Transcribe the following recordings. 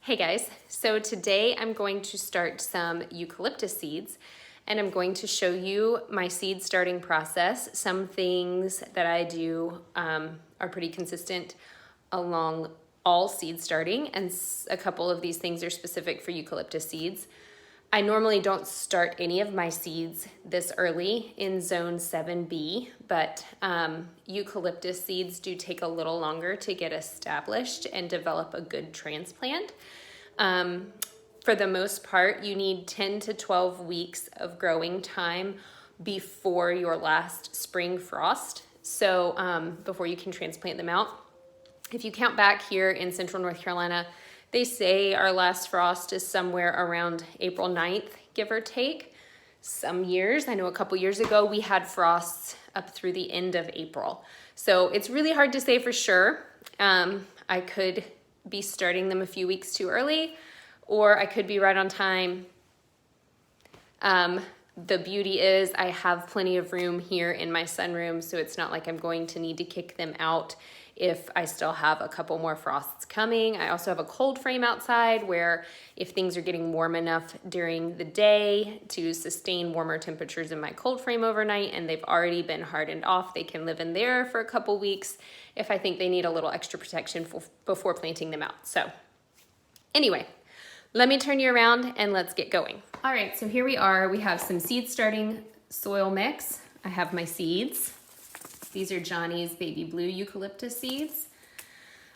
Hey guys, so today I'm going to start some eucalyptus seeds and I'm going to show you my seed starting process. Some things that I do are pretty consistent along all seed starting, and a couple of these things are specific for eucalyptus seeds. I normally don't start any of my seeds this early in zone 7B, but eucalyptus seeds do take a little longer to get established and develop a good transplant. For the most part, you need 10 to 12 weeks of growing time before your last spring frost. So before you can transplant them out. If you count back here in central North Carolina, they say our last frost is somewhere around April 9th, give or take. Some years, I know a couple years ago, we had frosts up through the end of April. So it's really hard to say for sure. I could be starting them a few weeks too early, or I could be right on time. The beauty is I have plenty of room here in my sunroom, so it's not like I'm going to need to kick them out if I still have a couple more frosts coming. I also have a cold frame outside where if things are getting warm enough during the day to sustain warmer temperatures in my cold frame overnight and they've already been hardened off, they can live in there for a couple weeks if I think they need a little extra protection before planting them out. So anyway, let me turn you around and let's get going. All right, so here we are. We have some seed starting soil mix. I have my seeds. These are Johnny's baby blue eucalyptus seeds.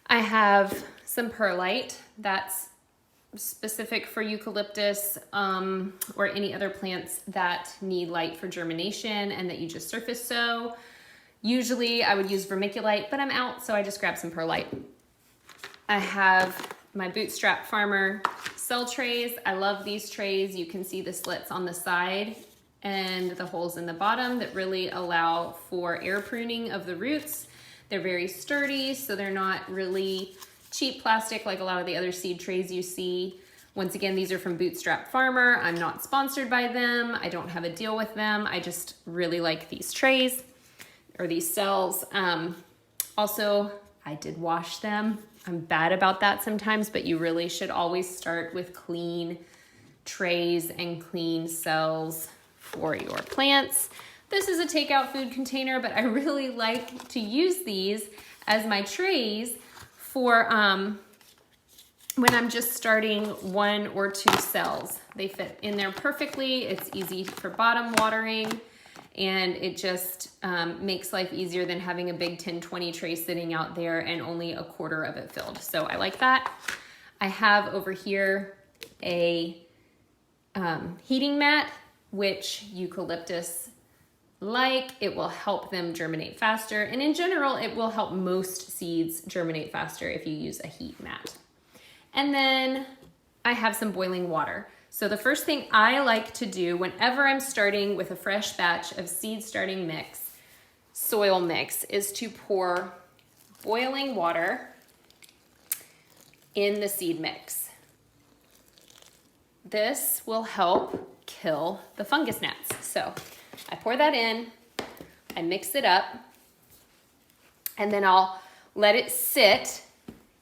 I have some perlite that's specific for eucalyptus or any other plants that need light for germination and that you just surface sow. Usually I would use vermiculite, but I'm out, so I just grabbed some perlite. I have my Bootstrap Farmer cell trays. I love these trays. You can see the slits on the side and the holes in the bottom that really allow for air pruning of the roots. They're very sturdy, so they're not really cheap plastic like a lot of the other seed trays you see. Once again, these are from Bootstrap Farmer. I'm not sponsored by them. I don't have a deal with them. I just really like these trays or these cells. Also, I did wash them. I'm bad about that sometimes, but you really should always start with clean trays and clean cells for your plants. This is a takeout food container, but I really like to use these as my trays for when I'm just starting 1 or 2 cells. They fit in there perfectly. It's easy for bottom watering, and it just makes life easier than having a big 10-20 tray sitting out there and only a quarter of it filled. So I like that. I have over here a heating mat, which eucalyptus like. It will help them germinate faster, and in general it will help most seeds germinate faster if you use a heat mat. And then I have some boiling water. So the first thing I like to do whenever I'm starting with a fresh batch of seed starting mix, soil mix, is to pour boiling water in the seed mix. This will help kill the fungus gnats. So I pour that in, I mix it up, and then I'll let it sit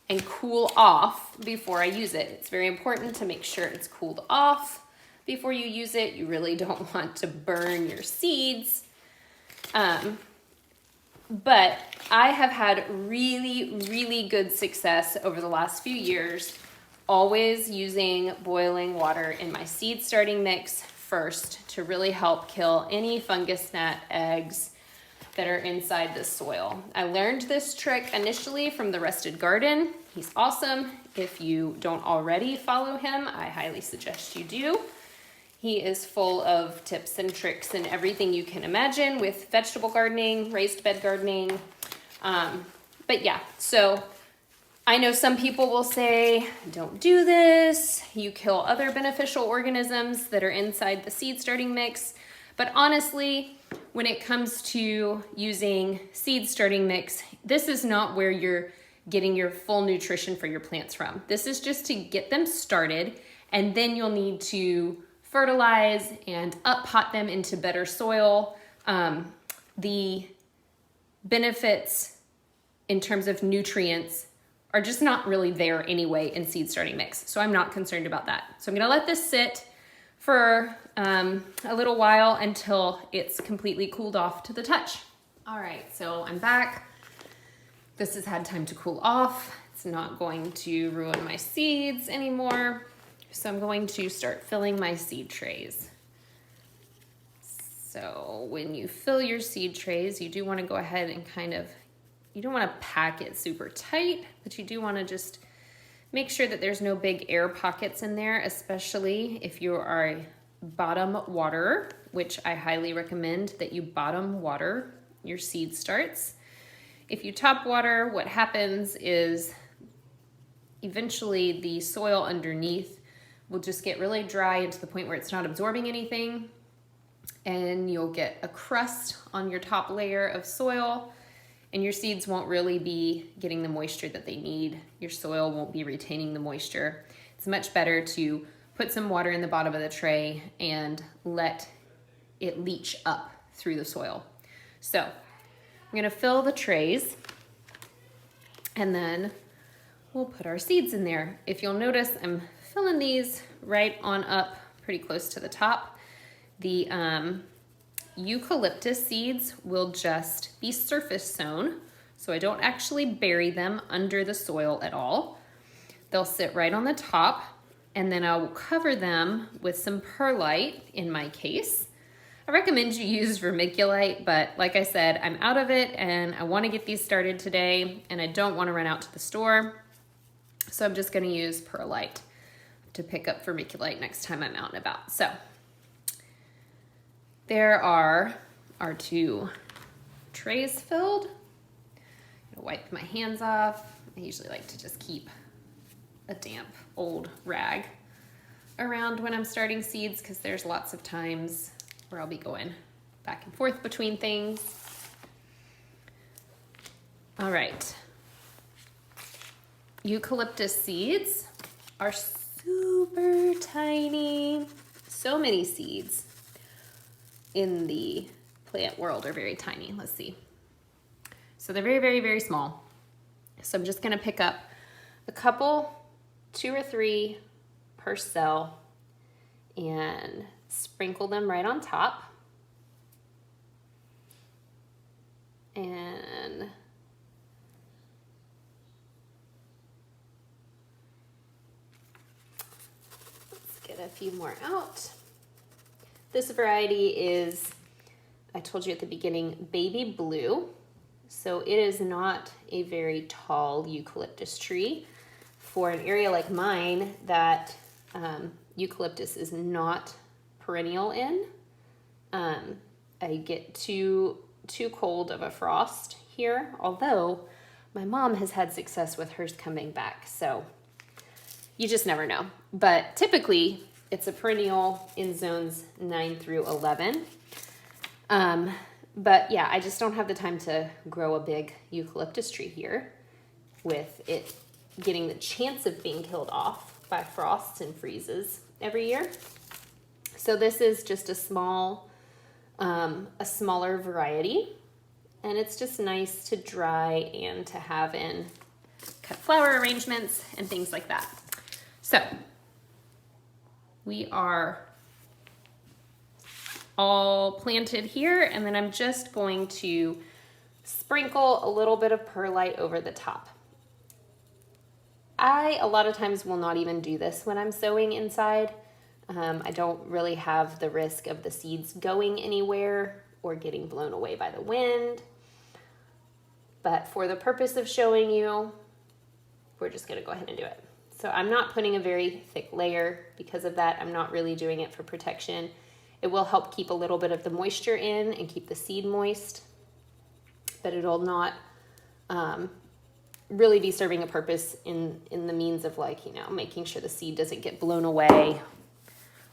and cool off before I use it. It's very important to make sure it's cooled off before you use it. You really don't want to burn your seeds. But I have had really, really good success over the last few years always using boiling water in my seed starting mix first to really help kill any fungus gnat eggs that are inside the soil. I learned this trick initially from The Rested Garden. He's awesome. If you don't already follow him, I highly suggest you do. He is full of tips and tricks and everything you can imagine with vegetable gardening, raised bed gardening. But yeah, so I know some people will say, don't do this. You kill other beneficial organisms that are inside the seed starting mix. But honestly, when it comes to using seed starting mix, this is not where you're getting your full nutrition for your plants from. This is just to get them started, and then you'll need to fertilize and up-pot them into better soil. The benefits in terms of nutrients are just not really there anyway in seed starting mix. So I'm not concerned about that. So I'm gonna let this sit for a little while until it's completely cooled off to the touch. All right, so I'm back. This has had time to cool off. It's not going to ruin my seeds anymore. So I'm going to start filling my seed trays. So when you fill your seed trays, you do want to go ahead and you don't want to pack it super tight, but you do want to just make sure that there's no big air pockets in there, especially if you are a bottom waterer, which I highly recommend that you bottom water your seed starts. If you top water, what happens is eventually the soil underneath will just get really dry to the point where it's not absorbing anything, and you'll get a crust on your top layer of soil, and your seeds won't really be getting the moisture that they need. Your soil won't be retaining the moisture. It's much better to put some water in the bottom of the tray and let it leach up through the soil. So I'm gonna fill the trays, and then we'll put our seeds in there. If you'll notice, I'm filling these right on up pretty close to the top. The eucalyptus seeds will just be surface sown, so I don't actually bury them under the soil at all. They'll sit right on the top, and then I will cover them with some perlite in my case. I recommend you use vermiculite, but like I said, I'm out of it and I want to get these started today, and I don't want to run out to the store. So I'm just going to use perlite to pick up vermiculite next time I'm out and about. So there are our 2 trays filled. I'm gonna wipe my hands off. I usually like to just keep a damp old rag around when I'm starting seeds, because there's lots of times where I'll be going back and forth between things. All right. Eucalyptus seeds are super tiny. So many seeds in the plant world are very tiny. Let's see. So they're very, very, very small. So I'm just gonna pick up a couple, 2 or 3 per cell, and sprinkle them right on top. And let's get a few more out. This variety is, I told you at the beginning, baby blue. So it is not a very tall eucalyptus tree. For an area like mine that eucalyptus is not perennial in, I get too cold of a frost here, although my mom has had success with hers coming back, so you just never know. But typically it's a perennial in zones 9 through 11. But yeah, I just don't have the time to grow a big eucalyptus tree here with it getting the chance of being killed off by frosts and freezes every year. So this is just a smaller variety, and it's just nice to dry and to have in cut flower arrangements and things like that. So we are all planted here, and then I'm just going to sprinkle a little bit of perlite over the top. I, a lot of times, will not even do this when I'm sowing inside. I don't really have the risk of the seeds going anywhere or getting blown away by the wind. But for the purpose of showing you, we're just gonna go ahead and do it. So I'm not putting a very thick layer because of that. I'm not really doing it for protection. It will help keep a little bit of the moisture in and keep the seed moist, but it'll not really be serving a purpose in the means of, like, you know, making sure the seed doesn't get blown away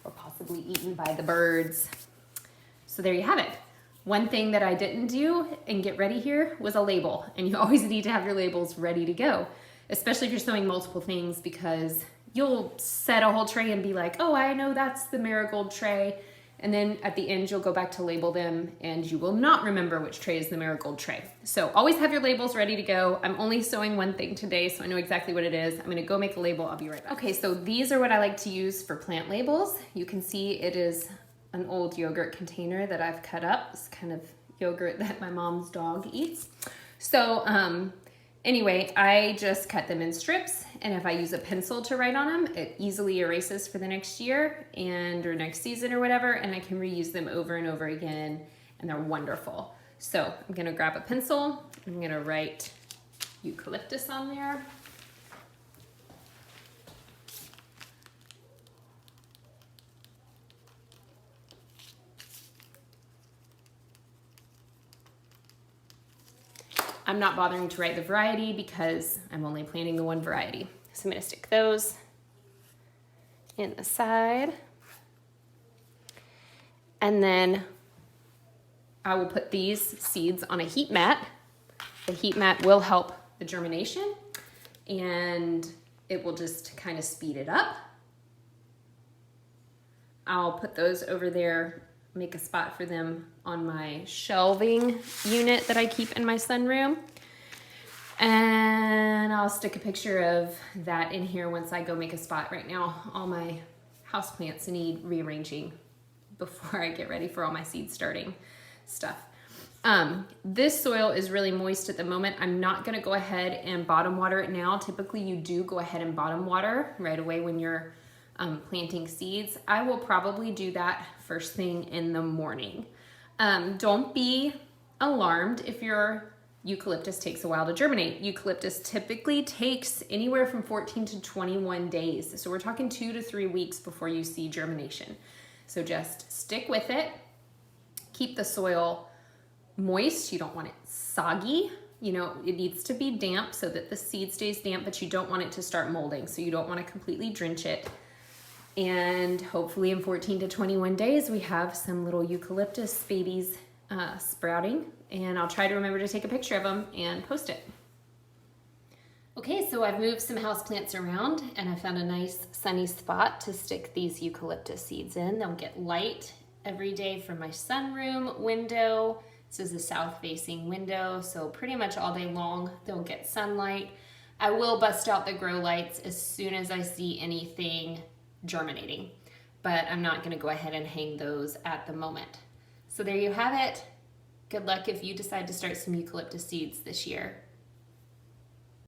or possibly eaten by the birds. So there you have it. One thing that I didn't do and get ready here was a label, and you always need to have your labels ready to go, especially if you're sowing multiple things, because you'll set a whole tray and be like, oh, I know that's the marigold tray, And then at the end, you'll go back to label them and you will not remember which tray is the marigold tray. So always have your labels ready to go. I'm only sewing one thing today, so I know exactly what it is. I'm gonna go make a label, I'll be right back. Okay, so these are what I like to use for plant labels. You can see it is an old yogurt container that I've cut up. It's kind of yogurt that my mom's dog eats. So anyway, I just cut them in strips, and if I use a pencil to write on them, it easily erases for the next year or next season or whatever, and I can reuse them over and over again, and they're wonderful. So I'm gonna grab a pencil, I'm gonna write eucalyptus on there. I'm not bothering to write the variety because I'm only planting the one variety. So I'm gonna stick those in the side. And then I will put these seeds on a heat mat. The heat mat will help the germination and it will just kind of speed it up. I'll put those over there, make a spot for them on my shelving unit that I keep in my sunroom. And I'll stick a picture of that in here once I go make a spot. Right now, all my houseplants need rearranging before I get ready for all my seed starting stuff. This soil is really moist at the moment. I'm not gonna go ahead and bottom water it now. Typically you do go ahead and bottom water right away when you're planting seeds. I will probably do that first thing in the morning. Don't be alarmed if your eucalyptus takes a while to germinate. Eucalyptus typically takes anywhere from 14 to 21 days. So we're talking 2 to 3 weeks before you see germination. So just stick with it. Keep the soil moist. You don't want it soggy. You know, it needs to be damp so that the seed stays damp, but you don't want it to start molding. So you don't want to completely drench it. And hopefully in 14 to 21 days, we have some little eucalyptus babies sprouting, and I'll try to remember to take a picture of them and post it. Okay, so I've moved some houseplants around and I found a nice sunny spot to stick these eucalyptus seeds in. They'll get light every day from my sunroom window. This is a south-facing window, so pretty much all day long they'll get sunlight. I will bust out the grow lights as soon as I see anything germinating, but I'm not gonna go ahead and hang those at the moment. So there you have it. Good luck if you decide to start some eucalyptus seeds this year.